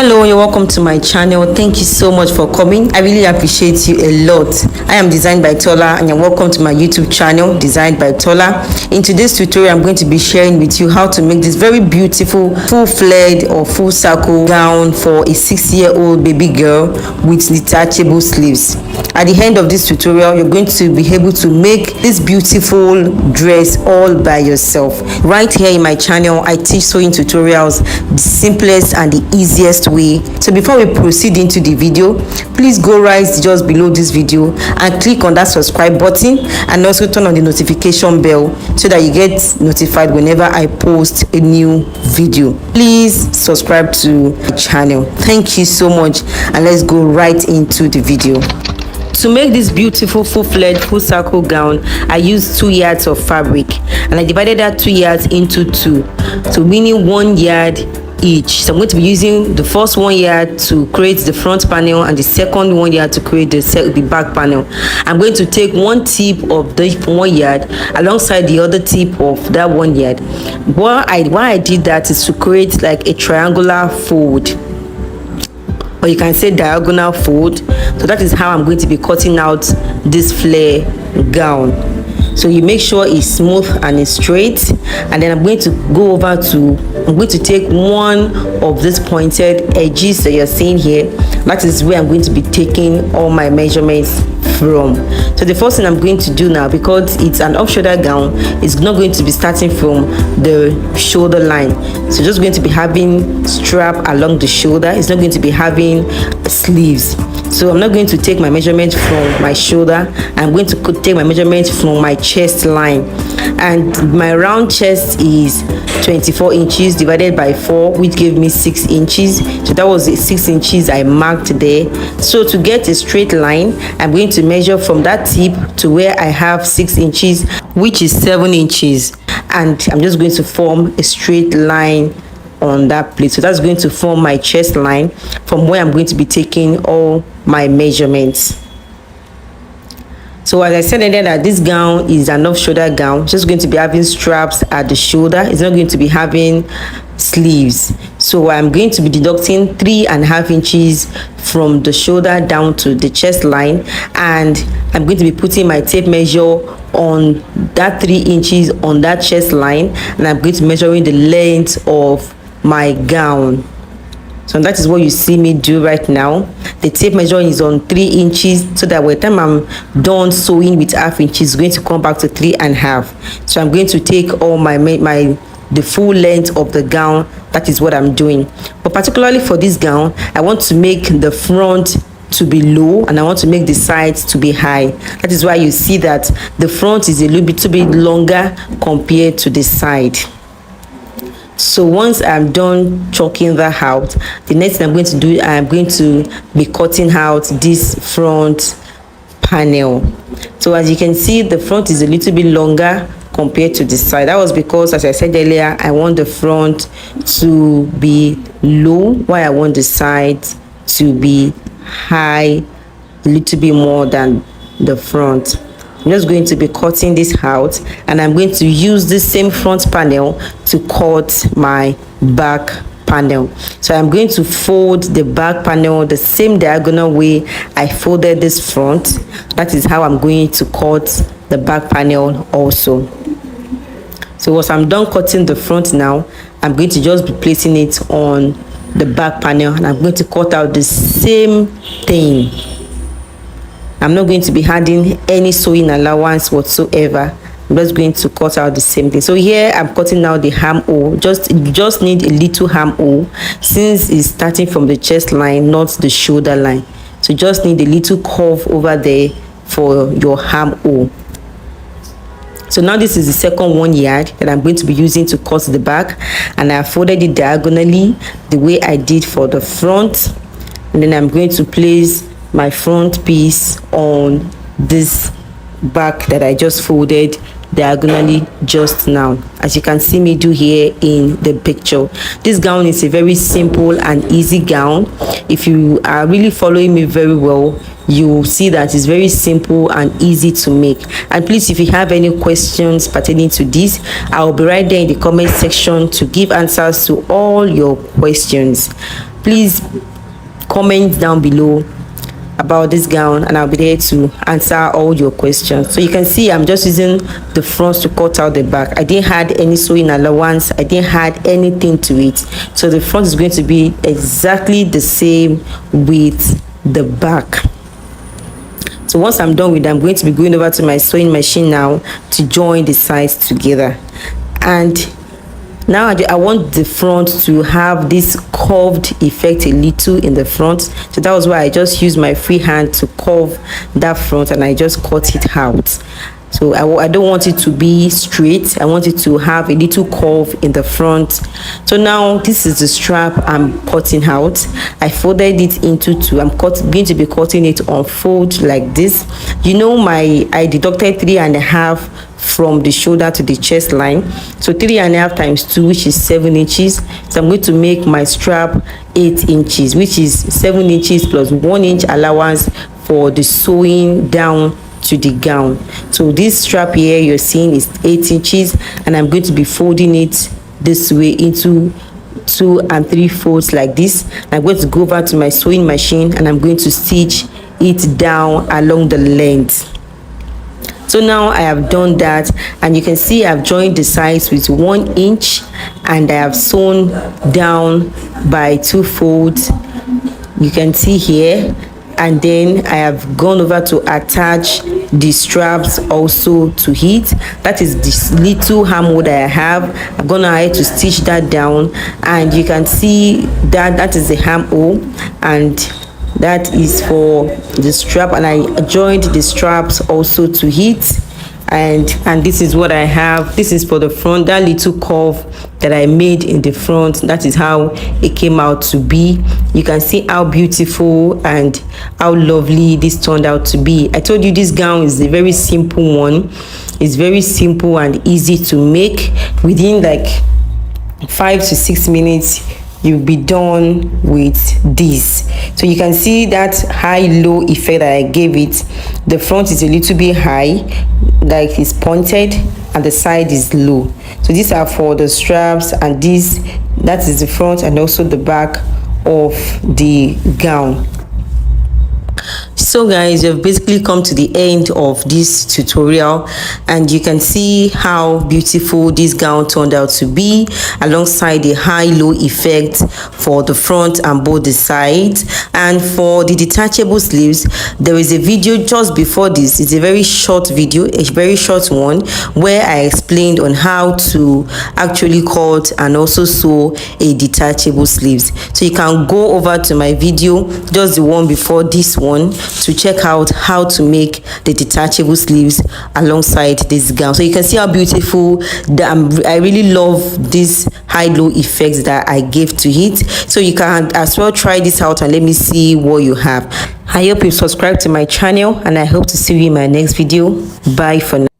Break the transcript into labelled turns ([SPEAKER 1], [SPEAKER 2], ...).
[SPEAKER 1] Hello, you're welcome to my channel. Thank you so much for coming. I really appreciate you a lot. I am Designed by Tola and you're welcome to my YouTube channel, Designed by Tola. In today's tutorial, I'm going to be sharing with you how to make this very beautiful full-flared or full circle gown for a 6-year-old baby girl with detachable sleeves. At the end of this tutorial, you're going to be able to make this beautiful dress all by yourself. Right here in my channel, I teach sewing tutorials the simplest and the easiest way. So before we proceed into the video, please go right just below this video and click on that subscribe button and also turn on the notification bell so that you get notified whenever I post a new video. Please subscribe to the channel. Thank you so much, and let's go right into the video. To make this beautiful full-flared full circle gown, I used 2 yards of fabric and I divided that 2 yards into two, so meaning 1 yard each. So I'm going to be using the first 1 yard to create the front panel and the second 1 yard to create the back panel. I'm going to take one tip of the 1 yard alongside the other tip of that 1 yard. Why I did that is to create like a triangular fold, or you can say diagonal fold. So that is how I'm going to be cutting out this flare gown. So you make sure it's smooth and it's straight, and then I'm going to take one of these pointed edges that you're seeing here. That is where I'm going to be taking all my measurements from. So the first thing I'm going to do now, because it's an off-shoulder gown, it's not going to be starting from the shoulder line. So just going to be having strap along the shoulder. It's not going to be having sleeves. So I'm not going to take my measurement from my shoulder. I'm going to take my measurement from my chest line, and my round chest is 24 inches divided by 4, which gave me 6 inches. So that was the 6 inches I marked there. So to get a straight line, I'm going to measure from that tip to where I have 6 inches, which is 7 inches, and I'm just going to form a straight line on that plate. So that's going to form my chest line from where I'm going to be taking all my measurements. So as I said earlier, that this gown is an off-shoulder gown, just going to be having straps at the shoulder. It's not going to be having sleeves. So I'm going to be deducting 3.5 inches from the shoulder down to the chest line, and I'm going to be putting my tape measure on that 3 inches on that chest line, and I'm going to be measuring the length of my gown. So that is what you see me do right now. The tape measure is on 3 inches, so that by the time I'm done sewing with 1/2 inch, it's going to come back to 3.5. So I'm going to take all the full length of the gown. That is what I'm doing. But particularly for this gown, I want to make the front to be low and I want to make the sides to be high. That is why you see that the front is a little bit longer compared to the side. So once I'm done chalking that out, the next thing I'm going to do, I'm going to be cutting out this front panel. So as you can see, the front is a little bit longer compared to the side. That was because, as I said earlier, I want the front to be low while I want the side to be high, a little bit more than the front. I'm just going to be cutting this out, and I'm going to use this same front panel to cut my back panel. So I'm going to fold the back panel the same diagonal way I folded this front. That is how I'm going to cut the back panel also. So once I'm done cutting the front now, I'm going to just be placing it on the back panel, and I'm going to cut out the same thing. I'm not going to be adding any sewing allowance whatsoever. I'm just going to cut out the same thing. So here I'm cutting out the armhole. You just need a little armhole, since it's starting from the chest line, not the shoulder line. So just need a little curve over there for your armhole. So now this is the second 1 yard that I'm going to be using to cut the back, and I folded it diagonally the way I did for the front, and then I'm going to place my front piece on this back that I just folded diagonally just now, as you can see me do here in the picture. This gown is a very simple and easy gown. If you are really following me very well, you will see that it's very simple and easy to make. And please, if you have any questions pertaining to this, I'll be right there in the comment section to give answers to all your questions. please comment down below about this gown, and I'll be there to answer all your questions. So you can see I'm just using the front to cut out the back. I didn't add any sewing allowance, I didn't add anything to it, so the front is going to be exactly the same with the back. So once I'm done with that, I'm going to be going over to my sewing machine now to join the sides together. And now I want the front to have this curved effect a little in the front, so that was why I just used my free hand to curve that front, and I just cut it out. So I don't want it to be straight, I want it to have a little curve in the front. So now this is the strap I'm cutting out. I folded it into two. I'm going to be cutting it on fold like this. You know, I deducted 3.5 from the shoulder to the chest line, so 3.5 times 2, which is 7 inches. So I'm going to make my strap 8 inches, which is 7 inches plus 1 inch allowance for the sewing down to the gown. So this strap here you're seeing is 8 inches, and I'm going to be folding it this way into 2 and 3 folds like this. I'm going to go over to my sewing machine, and I'm going to stitch it down along the length. So now I have done that, and you can see I've joined the sides with 1 inch, and I have sewn down by 2 folds, you can see here. And then I have gone over to attach the straps also to it. That is this little armhole that I have. I'm gonna have to stitch that down, and you can see that is the armhole, and that is for the strap, and I joined the straps also to it. And this is what I have. This is for the front, that little curve that I made in the front, that is how it came out to be. You can see how beautiful and how lovely this turned out to be. I told you this gown is a very simple one. It's very simple and easy to make. Within like 5 to 6 minutes you'll be done with this. So you can see that high-low effect that I gave it. The front is a little bit high, like it's pointed, and the side is low. So these are for the straps, and that is the front and also the back of the gown. So guys, you've basically come to the end of this tutorial, and you can see how beautiful this gown turned out to be, alongside the high-low effect for the front and both the sides. And for the detachable sleeves, there is a video just before this. It's a very short video, a very short one, where I explained on how to actually cut and also sew a detachable sleeves. So you can go over to my video, just the one before this one, to check out how to make the detachable sleeves alongside this gown. So you can see how beautiful that I really love this high-low effects that I gave to it. So you can as well try this out and let me see what you have. I hope you subscribe to my channel, and I hope to see you in my next video. Bye for now.